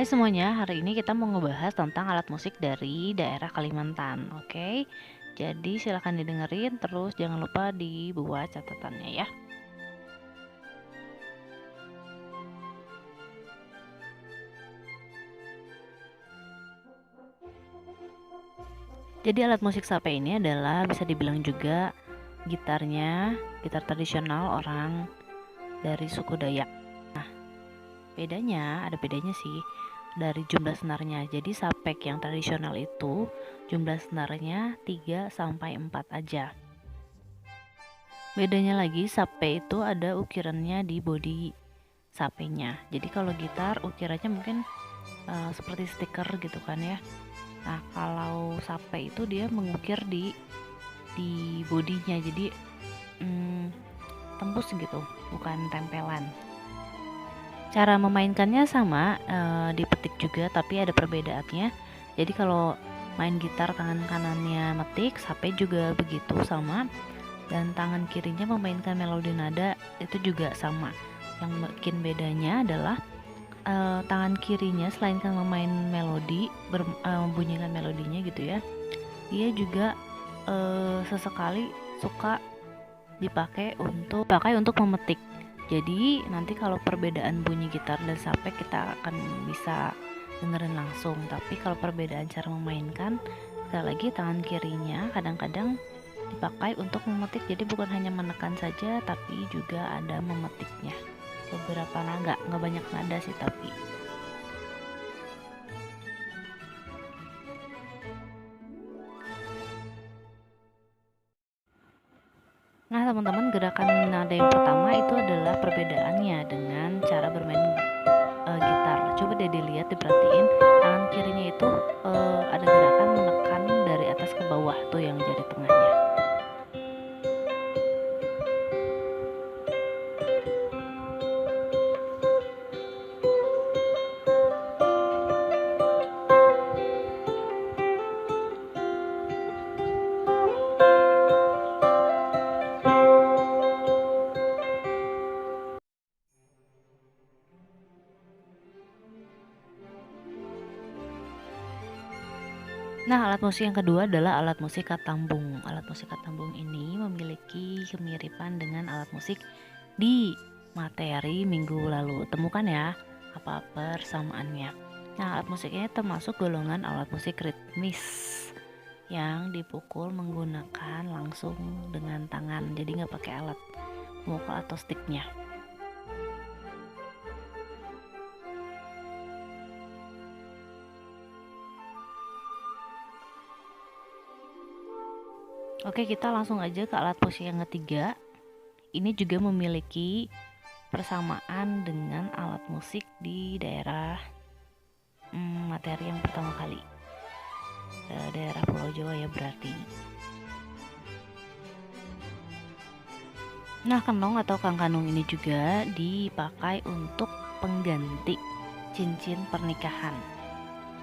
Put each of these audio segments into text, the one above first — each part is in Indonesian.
Hai semuanya, hari ini kita mau ngebahas tentang alat musik dari daerah Kalimantan. Oke, jadi silahkan didengerin, terus jangan lupa dibuat catatannya ya. Jadi alat musik sape ini adalah bisa dibilang juga gitarnya, gitar tradisional orang dari suku Dayak. Nah, ada bedanya sih dari jumlah senarnya. Jadi sapek yang tradisional itu jumlah senarnya 3 sampai 4 aja. Bedanya lagi, sape itu ada ukirannya di bodi sapenya. Jadi kalau gitar ukirannya mungkin seperti stiker gitu kan ya. Nah, kalau sape itu dia mengukir di bodinya. Jadi tembus gitu, bukan tempelan. Cara memainkannya sama, dipetik juga tapi ada perbedaannya. Jadi kalau main gitar tangan kanannya metik, sape juga begitu sama, dan tangan kirinya memainkan melodi nada itu juga sama. Yang bikin bedanya adalah tangan kirinya selain kan memain melodi, membunyikan melodinya gitu ya, dia juga sesekali suka dipakai untuk memetik. Jadi nanti kalau perbedaan bunyi gitar dan sape kita akan bisa dengerin langsung. Tapi kalau perbedaan cara memainkan, sekali lagi tangan kirinya kadang-kadang dipakai untuk memetik. Jadi bukan hanya menekan saja, tapi juga ada memetiknya. Beberapa nada, nggak banyak nada sih tapi. Nah teman-teman, gerakan nada yang pertama itu adalah perbedaannya dengan cara bermain gitar. Coba deh dilihat, diperhatiin tangan kirinya itu ada gerakan menekan dari atas ke bawah tuh yang jari tengahnya. Nah, alat musik yang kedua adalah alat musik katambung. Alat musik katambung ini memiliki kemiripan dengan alat musik di materi minggu lalu. Temukan ya apa persamaannya. Nah, alat musik ini termasuk golongan alat musik ritmis yang dipukul menggunakan langsung dengan tangan. Jadi nggak pakai alat pemukul atau sticknya. Oke, kita langsung aja ke alat musik yang ketiga. Ini juga memiliki persamaan dengan alat musik di daerah materi yang pertama kali, daerah Pulau Jawa ya berarti. Nah, kenong atau kangkanung ini juga dipakai untuk pengganti cincin pernikahan.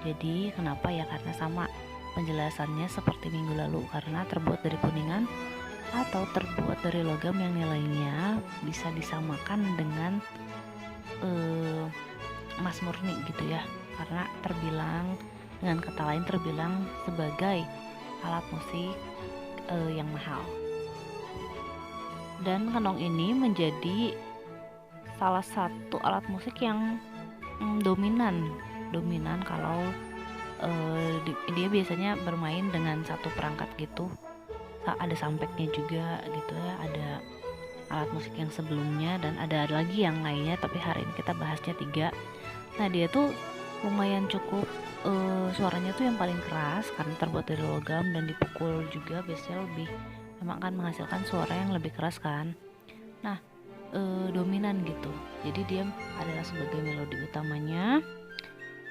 Jadi kenapa ya? Karena sama penjelasannya seperti minggu lalu, karena terbuat dari kuningan atau terbuat dari logam yang nilainya bisa disamakan dengan emas murni gitu ya, karena terbilang, dengan kata lain terbilang sebagai alat musik yang mahal. Dan kenong ini menjadi salah satu alat musik yang dominan kalau dia biasanya bermain dengan satu perangkat gitu. Ada sampeknya juga gitu ya, ada alat musik yang sebelumnya dan ada lagi yang lainnya, tapi hari ini kita bahasnya 3. Nah, dia tuh lumayan cukup suaranya tuh yang paling keras karena terbuat dari logam dan dipukul juga biasanya memang akan menghasilkan suara yang lebih keras kan. Nah, dominan gitu. Jadi dia adalah sebagai melodi utamanya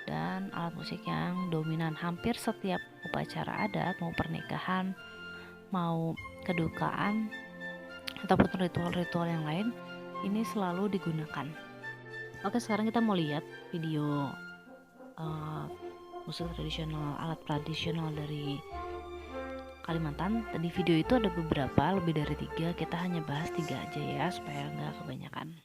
dan alat musik yang dominan hampir setiap upacara adat, mau pernikahan, mau kedukaan, ataupun ritual-ritual yang lain, ini selalu digunakan. Oke, sekarang kita mau lihat video musik tradisional, alat tradisional dari Kalimantan. Di video itu ada beberapa, lebih dari 3, kita hanya bahas 3 aja ya supaya nggak kebanyakan.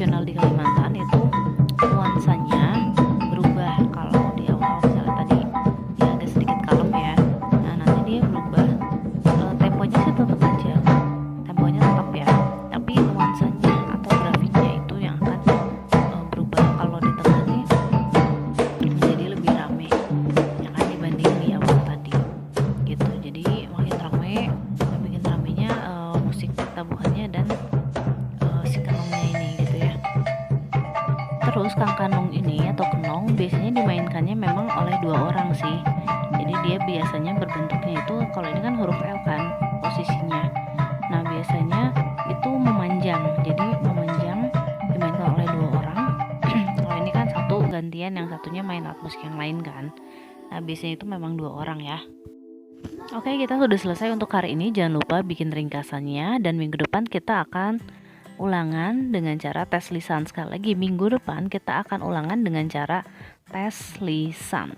tradisional di Kalimantan itu nuansanya berubah. Kalau di awal misalnya tadi ya agak sedikit kalem ya, nah nanti dia berubah, temponya sih tetap aja, temponya tetap ya, tapi nuansanya atau grafiknya itu yang akan berubah. Kalau di tengah nih menjadi lebih rame ya kan dibanding di awal tadi gitu. Jadi makin rame, yang bikin ramenya musik tabuhannya dan si kenongnya ini gitu ya. Terus Kang Kanong ini atau kenong biasanya dimainkannya memang oleh dua orang sih. Jadi dia biasanya berbentuknya itu, kalau ini kan huruf L kan posisinya. Nah biasanya itu memanjang, jadi memanjang dimainkan oleh dua orang. Kalau ini kan satu gantian, yang satunya main alat musik yang lain kan. Nah biasanya itu memang dua orang ya. Oke, kita sudah selesai untuk hari ini. Jangan lupa bikin ringkasannya, dan minggu depan kita akan ulangan dengan cara tes lisan. Sekali lagi, minggu depan kita akan ulangan dengan cara tes lisan.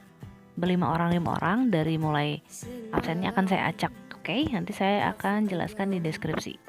Berlima orang dari mulai absennya akan saya acak. Oke, nanti saya akan jelaskan di deskripsi.